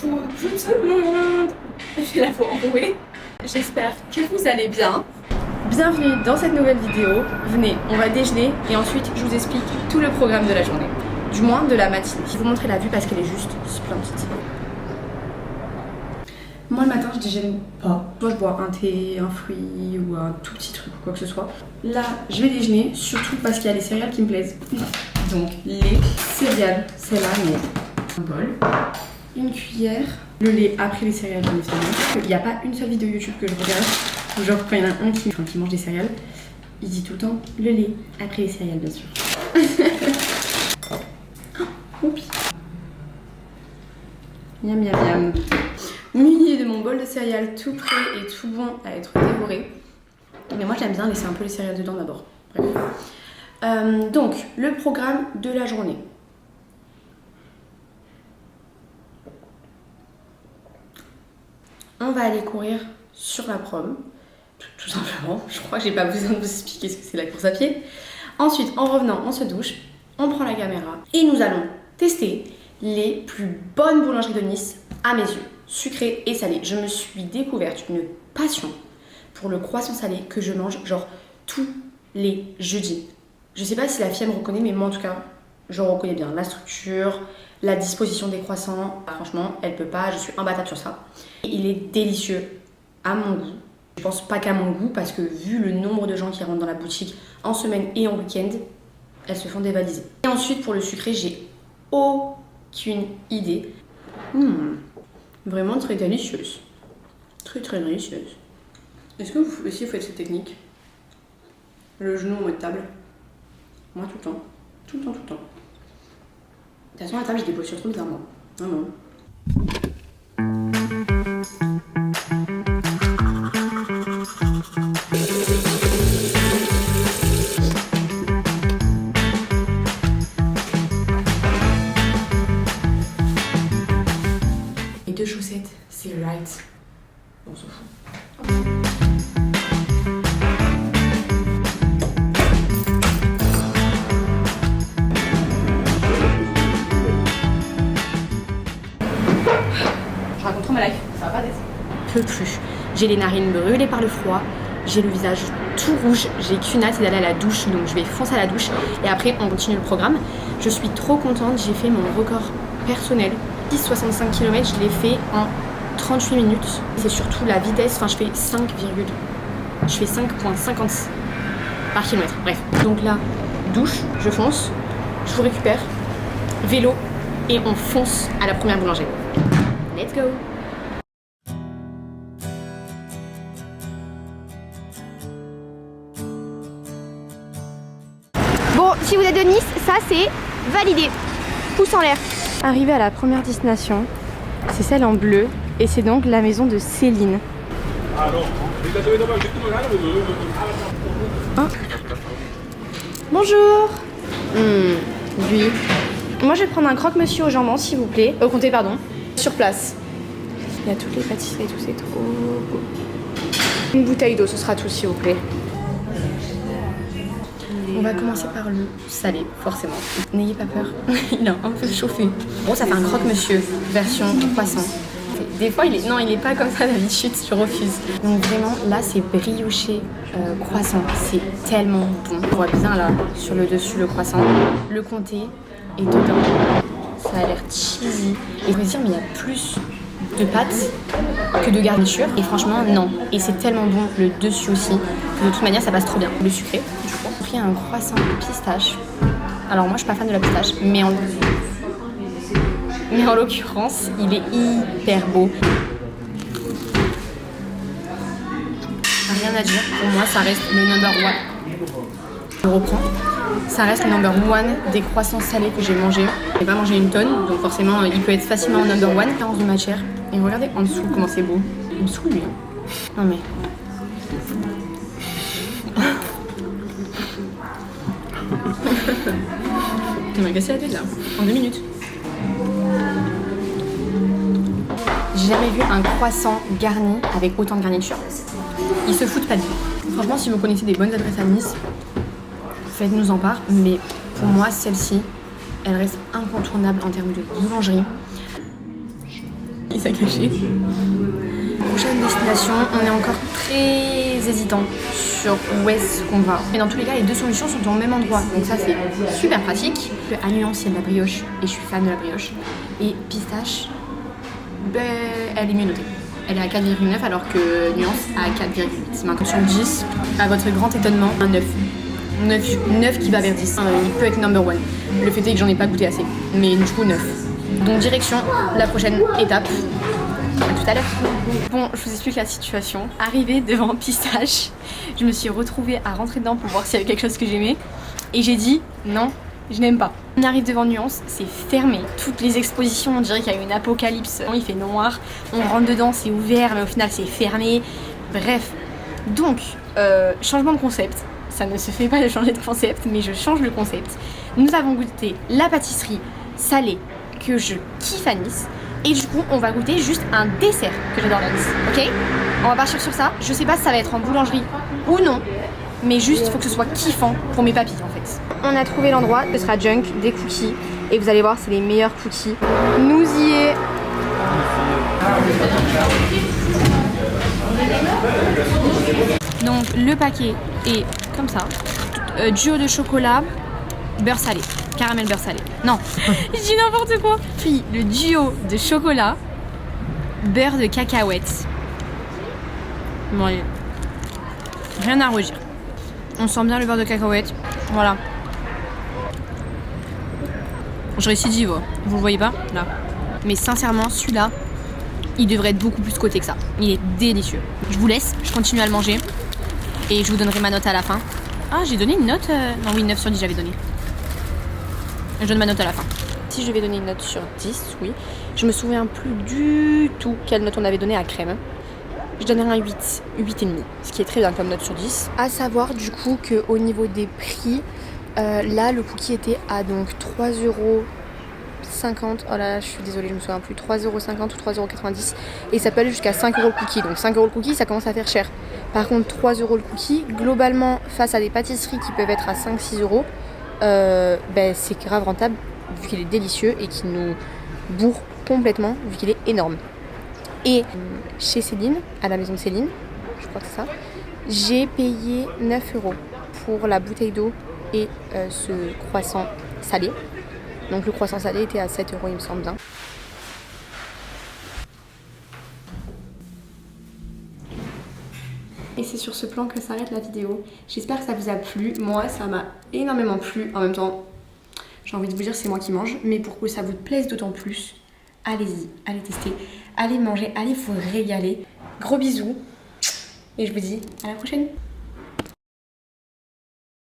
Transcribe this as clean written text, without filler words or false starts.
Bonjour tout le monde. J'ai la voix enrouée. J'espère que vous allez bien. Bienvenue dans cette nouvelle vidéo. Venez, on va déjeuner et ensuite je vous explique tout le programme de la journée. Du moins de la matinée. Je vais vous montrer la vue parce qu'elle est juste splendide. Moi le matin je déjeune pas. Soit je bois un thé, un fruit ou un tout petit truc ou quoi que ce soit. Là je vais déjeuner surtout parce qu'il y a les céréales qui me plaisent. Donc les céréales, celle-là, mais un bol, une cuillère, le lait après les céréales bien évidemment. Il n'y a pas une seule vidéo YouTube que je regarde où genre quand il y en a un qui mange des céréales, il dit tout le temps le lait après les céréales bien sûr. Oups. Miam miam miam. Muni de mon bol de céréales tout prêt et tout bon à être dévoré. Mais moi j'aime bien laisser un peu les céréales dedans d'abord. Bref. Donc le programme de la journée. On va aller courir sur la prom, tout simplement. Je crois que j'ai pas besoin de vous expliquer ce que c'est la course à pied. Ensuite, en revenant, on se douche, on prend la caméra et nous allons tester les plus bonnes boulangeries de Nice à mes yeux, sucrées et salées. Je me suis découverte une passion pour le croissant salé que je mange genre tous les jeudis. Je sais pas si la fille me reconnaît, mais moi en tout cas, je reconnais bien la structure, la disposition des croissants. Franchement, elle peut pas, je suis imbattable sur ça. Et il est délicieux à mon goût. Je pense pas qu'à mon goût parce que vu le nombre de gens qui rentrent dans la boutique en semaine et en week-end, elles se font dévaliser. Et ensuite pour le sucré, j'ai aucune idée. Vraiment très délicieuse. Très très délicieuse. Est-ce que vous aussi faites cette technique? Le genou en mode table? Moi tout le temps. Tout le temps, tout le temps. De toute façon, à la table, je dépose sur trop bizarrement. Non, non. Les deux chaussettes, c'est right. On s'en fout. Je raconte trop ma life, ça va pas d'être. Peu plus. J'ai les narines brûlées par le froid, j'ai le visage tout rouge, j'ai qu'une hâte d'aller à la douche, donc je vais foncer à la douche et après on continue le programme. Je suis trop contente, j'ai fait mon record personnel. 65 km, je l'ai fait en 38 minutes. C'est surtout la vitesse, enfin je fais 5,50 par kilomètre. Bref, donc là, douche, je fonce, je vous récupère, vélo et on fonce à la première boulangerie. Let's go! Bon, si vous êtes de Nice, ça c'est validé. Pouce en l'air. Arrivé à la première destination, c'est celle en bleu et c'est donc la maison de Céline. Hein? Bonjour. Lui. Moi je vais prendre un croque-monsieur au jambon s'il vous plaît. Au comté pardon. Sur place. Il y a toutes les pâtisseries et tout, c'est trop beau. Une bouteille d'eau, ce sera tout s'il vous plaît. On va commencer par le salé, forcément. N'ayez pas peur, il a un peu chauffé. Bon, ça fait un croque-monsieur, version croissant. Des fois, il est pas comme ça d'habitude, je refuse. Donc vraiment, là, c'est brioché croissant. C'est tellement bon. On voit bien là, sur le dessus, le croissant. Le comté est dedans. Ça a l'air cheesy. Et je me dis, mais il y a plus de pâtes que de garniture. Et franchement, non. Et c'est tellement bon, le dessus aussi. De toute manière, ça passe trop bien. Le sucré, du coup. J'ai pris un croissant pistache. Alors moi, je suis pas fan de la pistache, mais en l'occurrence, il est hyper beau. Rien à dire. Pour moi, ça reste le number one. Je reprends. Ça reste le number one des croissants salés que j'ai mangé. J'ai pas mangé une tonne, donc forcément, il peut être facilement number one. 40 de matière. Et regardez en dessous comment c'est beau. Il me saoule lui. Non mais. Il m'a cassé la tête là, en 2 minutes. J'ai jamais vu un croissant garni avec autant de garniture. Ils se foutent pas de nous. Franchement, si vous connaissez des bonnes adresses à Nice, faites-nous en part. Mais pour moi, celle-ci, elle reste incontournable en termes de boulangerie. Il s'est caché. Prochaine destination, on est encore très hésitant sur où est-ce qu'on va. Mais dans tous les cas, les deux solutions sont au même endroit, donc ça c'est super pratique. À Nuance, il y a de la brioche et je suis fan de la brioche. Et pistache, ben, elle est mieux notée. Elle est à 4,9 alors que Nuance à 4,8. Maintenant sur 10, à votre grand étonnement, un 9. 9 qui va vers 10. Il peut être number one. Le fait est que j'en ai pas goûté assez. Mais du coup 9. Donc direction la prochaine étape. À tout à l'heure. Bon, je vous explique la situation. Arrivée devant Pistache, je me suis retrouvée à rentrer dedans pour voir s'il y avait quelque chose que j'aimais. Et j'ai dit non, je n'aime pas. On arrive devant Nuance, c'est fermé. Toutes les expositions, on dirait qu'il y a eu une apocalypse. Il fait noir, on rentre dedans, c'est ouvert, mais au final c'est fermé. Bref. Donc, changement de concept. Ça ne se fait pas de changer de concept, mais je change le concept. Nous avons goûté la pâtisserie salée que je kiffe à Nice. Et du coup, on va goûter juste un dessert que j'adore à Nice. Ok? On va partir sur ça. Je sais pas si ça va être en boulangerie ou non, mais juste il faut que ce soit kiffant pour mes papilles en fait. On a trouvé l'endroit, ce sera Junk, des cookies. Et vous allez voir, c'est les meilleurs cookies. Nous y est. Donc le paquet est comme ça. Duo de chocolat, beurre salé, caramel beurre salé. Non, je dis n'importe quoi. Puis le duo de chocolat, beurre de cacahuètes. Bon allez, rien à redire. On sent bien le beurre de cacahuètes. Voilà. Je récidive, vous le voyez pas là. Mais sincèrement, celui-là, il devrait être beaucoup plus coté que ça. Il est délicieux. Je vous laisse, je continue à le manger. Et je vous donnerai ma note à la fin. Ah, j'ai donné une note non, oui, 9 sur 10 j'avais donné. Je donne ma note à la fin. Si je devais donner une note sur 10, oui. Je me souviens plus du tout quelle note on avait donné à crème. Je donnerais un 8, 8,5. Ce qui est très bien comme note sur 10. À savoir du coup qu'au niveau des prix, là le cookie était à donc 3,50€. Oh là là, je suis désolée, je me souviens plus. 3,50€ ou 3,90€. Et ça peut aller jusqu'à 5€ le cookie. Donc 5€ le cookie, ça commence à faire cher. Par contre, 3€ le cookie, globalement, face à des pâtisseries qui peuvent être à 5-6€, ben, c'est grave rentable vu qu'il est délicieux et qu'il nous bourre complètement vu qu'il est énorme. Et chez Céline, à la maison de Céline, je crois que c'est ça, j'ai payé 9€ pour la bouteille d'eau et ce croissant salé. Donc le croissant salé était à 7€, il me semble bien. Et c'est sur ce plan que s'arrête la vidéo. J'espère que ça vous a plu. Moi, ça m'a énormément plu. En même temps, j'ai envie de vous dire c'est moi qui mange. Mais pour que ça vous plaise d'autant plus, allez-y, allez tester, allez manger, allez vous régaler. Gros bisous. Et je vous dis à la prochaine.